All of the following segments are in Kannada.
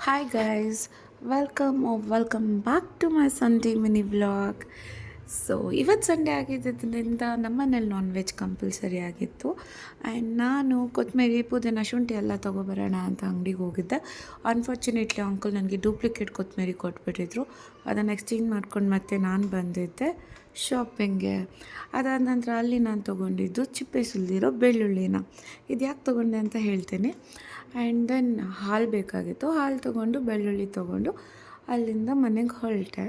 Hi guys, welcome back to my Sunday mini vlog. So ಇವತ್ತು ಸಂಡೇ ಆಗಿದ್ದರಿಂದ ನಮ್ಮನೇಲಿ ನಾನ್ ವೆಜ್ ಕಂಪಲ್ಸರಿ ಆಗಿತ್ತು. ಆ್ಯಂಡ್ ನಾನು ಕೊತ್ತಂಬರಿ ಪುದೀನ ಶುಂಠಿ ಎಲ್ಲ ತೊಗೊಬರೋಣ ಅಂತ ಅಂಗಡಿಗೆ ಹೋಗಿದ್ದೆ. ಅನ್ಫಾರ್ಚುನೇಟ್ಲಿ ಅಂಕಲ್ ನನಗೆ ಡೂಪ್ಲಿಕೇಟ್ ಕೊತ್ತಂಬರಿ ಕೊಟ್ಬಿಟ್ಟಿದ್ರು. ಅದನ್ನು ಎಕ್ಸ್ಚೇಂಜ್ ಮಾಡ್ಕೊಂಡು ಮತ್ತೆ ನಾನು ಬಂದಿದ್ದೆ ಶಾಪಿಂಗ್ಗೆ. ಅದಾದ ನಂತರ ಅಲ್ಲಿ ನಾನು ತೊಗೊಂಡಿದ್ದು ಚಿಪ್ಪೆ ಸುಲಿದಿರೋ ಬೆಳ್ಳುಳ್ಳಿನ. ಇದು ಯಾಕೆ ತೊಗೊಂಡೆ ಅಂತ ಹೇಳ್ತೇನೆ. ಆ್ಯಂಡ್ ದೆನ್ ಹಾಲು ಬೇಕಾಗಿತ್ತು. ಹಾಲು ತೊಗೊಂಡು ಬೆಳ್ಳುಳ್ಳಿ ತೊಗೊಂಡು ಅಲ್ಲಿಂದ ಮನೆಗೆ ಹೊರಟೆ.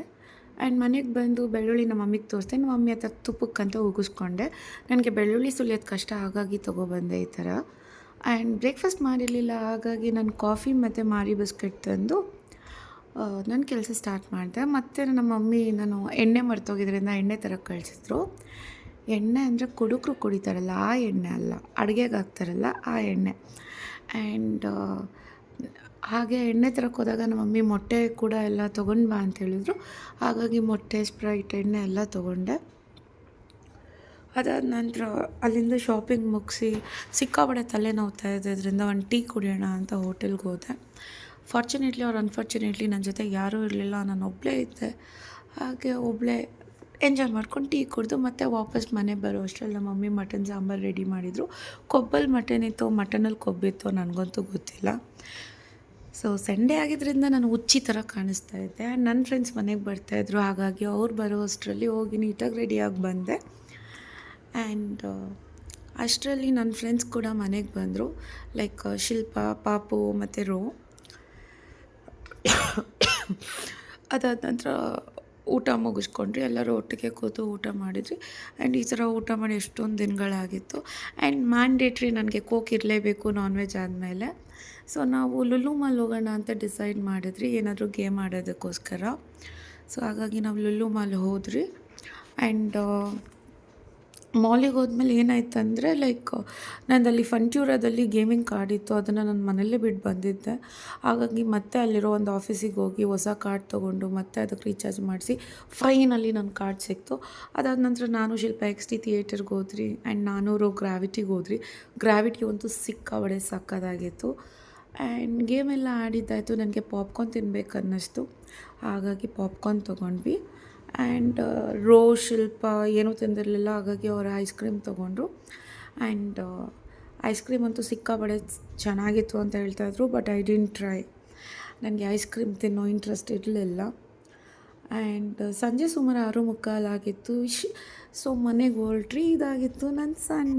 ಆ್ಯಂಡ್ ಮನೆಗೆ ಬಂದು ಬೆಳ್ಳುಳ್ಳಿ ನಮ್ಮ ಮಮ್ಮಿಗೆ ತೋರಿಸ್ದೆ. ನಮ್ಮ ಮಮ್ಮಿ ಹತ್ರ ತುಪ್ಪಕ್ಕಂತ ಉಗಿಸ್ಕೊಂಡೆ. ನನಗೆ ಬೆಳ್ಳುಳ್ಳಿ ಸುಲಿಯೋದು ಕಷ್ಟ, ಹಾಗಾಗಿ ತೊಗೊಬಂದೆ ಈ ಥರ. ಆ್ಯಂಡ್ ಬ್ರೇಕ್ಫಾಸ್ಟ್ ಮಾಡಿರಲಿಲ್ಲ, ಹಾಗಾಗಿ ನಾನು ಕಾಫಿ ಮತ್ತು ಮಾರಿ ಬಿಸ್ಕೆಟ್ ತಂದು ನನ್ನ ಕೆಲಸ ಸ್ಟಾರ್ಟ್ ಮಾಡಿದೆ. ಮತ್ತು ನಮ್ಮ ಮಮ್ಮಿ ನಾನು ಎಣ್ಣೆ ಮರ್ತೋಗಿದ್ರಿಂದ ಎಣ್ಣೆ ತರಕ್ಕೆ ಕಳಿಸಿದ್ರು. ಎಣ್ಣೆ ಅಂದರೆ ಕುಡುಕರು ಕುಡಿತಾರಲ್ಲ ಆ ಎಣ್ಣೆ ಅಲ್ಲ, ಅಡುಗೆಗೆ ಹಾಕ್ತಾರಲ್ಲ ಆ ಎಣ್ಣೆ. ಆ್ಯಂಡ್ ಹಾಗೆ ಎಣ್ಣೆ ತರಕ್ಕೆ ಹೋದಾಗ ನಮ್ಮ ಮಮ್ಮಿ ಮೊಟ್ಟೆ ಕೂಡ ಎಲ್ಲ ತೊಗೊಂಡು ಬಾ ಅಂತ ಹೇಳಿದ್ರು. ಹಾಗಾಗಿ ಮೊಟ್ಟೆ, ಸ್ಪ್ರೈಟ್, ಎಣ್ಣೆ ಎಲ್ಲ ತೊಗೊಂಡೆ. ಅದಾದ ನಂತರ ಅಲ್ಲಿಂದ ಶಾಪಿಂಗ್ ಮುಗಿಸಿ ಸಿಕ್ಕಾಪಟ್ಟೆ ತಲೆ ನೋವ್ತಾ ಇದ್ದರಿಂದ ಒಂದು ಟೀ ಕುಡಿಯೋಣ ಅಂತ ಹೋಟೆಲ್ಗೆ ಹೋದೆ. ಫಾರ್ಚುನೇಟ್ಲಿ ಆರ್ ಅನ್ಫಾರ್ಚುನೇಟ್ಲಿ ನನ್ನ ಜೊತೆ ಯಾರೂ ಇರಲಿಲ್ಲ, ನಾನು ಒಬ್ಬಳೇ ಇದ್ದೆ. ಹಾಗೆ ಒಬ್ಬಳೇ ಎಂಜಾಯ್ ಮಾಡ್ಕೊಂಡು ಟೀ ಕುಡಿದು ಮತ್ತೆ ವಾಪಸ್ ಮನೆಗೆ ಬರೋ ಅಷ್ಟರಲ್ಲಿ ನಮ್ಮ ಮಮ್ಮಿ ಮಟನ್ ಸಾಂಬಾರು ರೆಡಿ ಮಾಡಿದರು. ಕೊಬ್ಬಲ್ಲಿ ಮಟನ್ ಇತ್ತು, ಮಟನಲ್ಲಿ ಕೊಬ್ಬಿತ್ತು, ನನಗಂತೂ ಗೊತ್ತಿಲ್ಲ. ಸೊ ಸಂಡೇ ಆಗಿದ್ದರಿಂದ ನಾನು ಹುಚ್ಚಿ ಥರ ಕಾಣಿಸ್ತಾ ಇದ್ದೆ. ನನ್ನ ಫ್ರೆಂಡ್ಸ್ ಮನೆಗೆ ಬರ್ತಾಯಿದ್ರು, ಹಾಗಾಗಿ ಅವ್ರು ಬರೋ ಅಷ್ಟರಲ್ಲಿ ಹೋಗಿ ನೀಟಾಗಿ ರೆಡಿಯಾಗಿ ಬಂದೆ. ಆ್ಯಂಡ್ ಅಷ್ಟರಲ್ಲಿ ನನ್ನ ಫ್ರೆಂಡ್ಸ್ ಕೂಡ ಮನೆಗೆ ಬಂದರು, ಲೈಕ್ ಶಿಲ್ಪ, ಪಾಪು ಮತ್ತು ರೋ. ಅದಾದ ನಂತರ ಊಟ ಮುಗಿಸ್ಕೊಂಡ್ರಿ, ಎಲ್ಲರೂ ಒಟ್ಟಿಗೆ ಕೂತು ಊಟ ಮಾಡಿದ್ರಿ. ಆ್ಯಂಡ್ ಈ ಥರ ಊಟ ಮಾಡಿ ಎಷ್ಟೊಂದು ದಿನಗಳಾಗಿತ್ತು. ಆ್ಯಂಡ್ ಮ್ಯಾಂಡೇಟ್ರಿ ನನಗೆ ಕೋಕ್ ಇರಲೇಬೇಕು ನಾನ್ ವೆಜ್ ಆದಮೇಲೆ. ಸೊ ನಾವು ಲುಲು ಮಾಲ್ ಹೋಗೋಣ ಅಂತ ಡಿಸೈಡ್ ಮಾಡಿದ್ರಿ, ಏನಾದರೂ ಗೇಮ್ ಆಡೋದಕ್ಕೋಸ್ಕರ. ಸೊ ಹಾಗಾಗಿ ನಾವು ಲುಲು ಮಾಲ್ ಹೋದ್ರಿ. ಆ್ಯಂಡ್ ಮಾಲಿಗೆ ಹೋದ್ಮೇಲೆ ಏನಾಯ್ತಂದರೆ, ಲೈಕ್ ನಂದಲ್ಲಿ ಫಂಟ್ಯೂರಾದಲ್ಲಿ ಗೇಮಿಂಗ್ ಕಾರ್ಡ್ ಇತ್ತು, ಅದನ್ನು ನಾನು ಮನೆಯಲ್ಲೇ ಬಿಟ್ಟು ಬಂದಿದ್ದೆ. ಹಾಗಾಗಿ ಮತ್ತೆ ಅಲ್ಲಿರೋ ಒಂದು ಆಫೀಸಿಗೆ ಹೋಗಿ ಹೊಸ ಕಾರ್ಡ್ ತೊಗೊಂಡು ಮತ್ತೆ ಅದಕ್ಕೆ ರೀಚಾರ್ಜ್ ಮಾಡಿಸಿ ಫೈನಲ್ಲಿ ನನ್ನ ಕಾರ್ಡ್ ಸಿಕ್ತು. ಅದಾದ ನಂತರ ನಾನು ಶಿಲ್ಪ XT ಥಿಯೇಟರ್ಗೆ ಹೋದ್ರಿ. ಆ್ಯಂಡ್ ನಾನೂರು ಗ್ರಾವಿಟಿಗೆ ಹೋದ್ರಿ. ಗ್ರಾವಿಟಿ ಅಂತೂ ಸಿಕ್ಕಾಬಡೆ ಸಕ್ಕದಾಗಿತ್ತು. ಆ್ಯಂಡ್ ಗೇಮೆಲ್ಲ ಆಡಿದ್ದಾಯಿತು. ನನಗೆ ಪಾಪ್ಕಾರ್ನ್ ತಿನ್ಬೇಕು ಅನ್ನಿಸ್ತು, ಹಾಗಾಗಿ ಪಾಪ್ಕಾರ್ನ್ ತೊಗೊಂಡ್ವಿ. ಆ್ಯಂಡ್ ರೋ, ಶಿಲ್ಪ ಏನೂ ತಿಂದಿರಲಿಲ್ಲ, ಹಾಗಾಗಿ ಅವರು ಐಸ್ ಕ್ರೀಮ್ ತೊಗೊಂಡ್ರು. ಆ್ಯಂಡ್ ಐಸ್ ಕ್ರೀಮ್ ಅಂತೂ ಸಿಕ್ಕಾಪಡೆ ಚೆನ್ನಾಗಿತ್ತು ಅಂತ ಹೇಳ್ತಾಯಿದ್ರು, ಬಟ್ ಐ ಡಿಂಟ್ ಟ್ರೈ. ನನಗೆ ಐಸ್ ಕ್ರೀಮ್ ತಿನ್ನೋ ಇಂಟ್ರೆಸ್ಟ್ ಇರಲಿಲ್ಲ. ಆ್ಯಂಡ್ ಸಂಜೆ ಸುಮಾರು 6:45 ಆಗಿತ್ತು. ಸೊ ಮನೆಗೆ ಹೊರಟ್ರಿ. ಇದಾಗಿತ್ತು ನನ್ನ ಸಂಡೇ.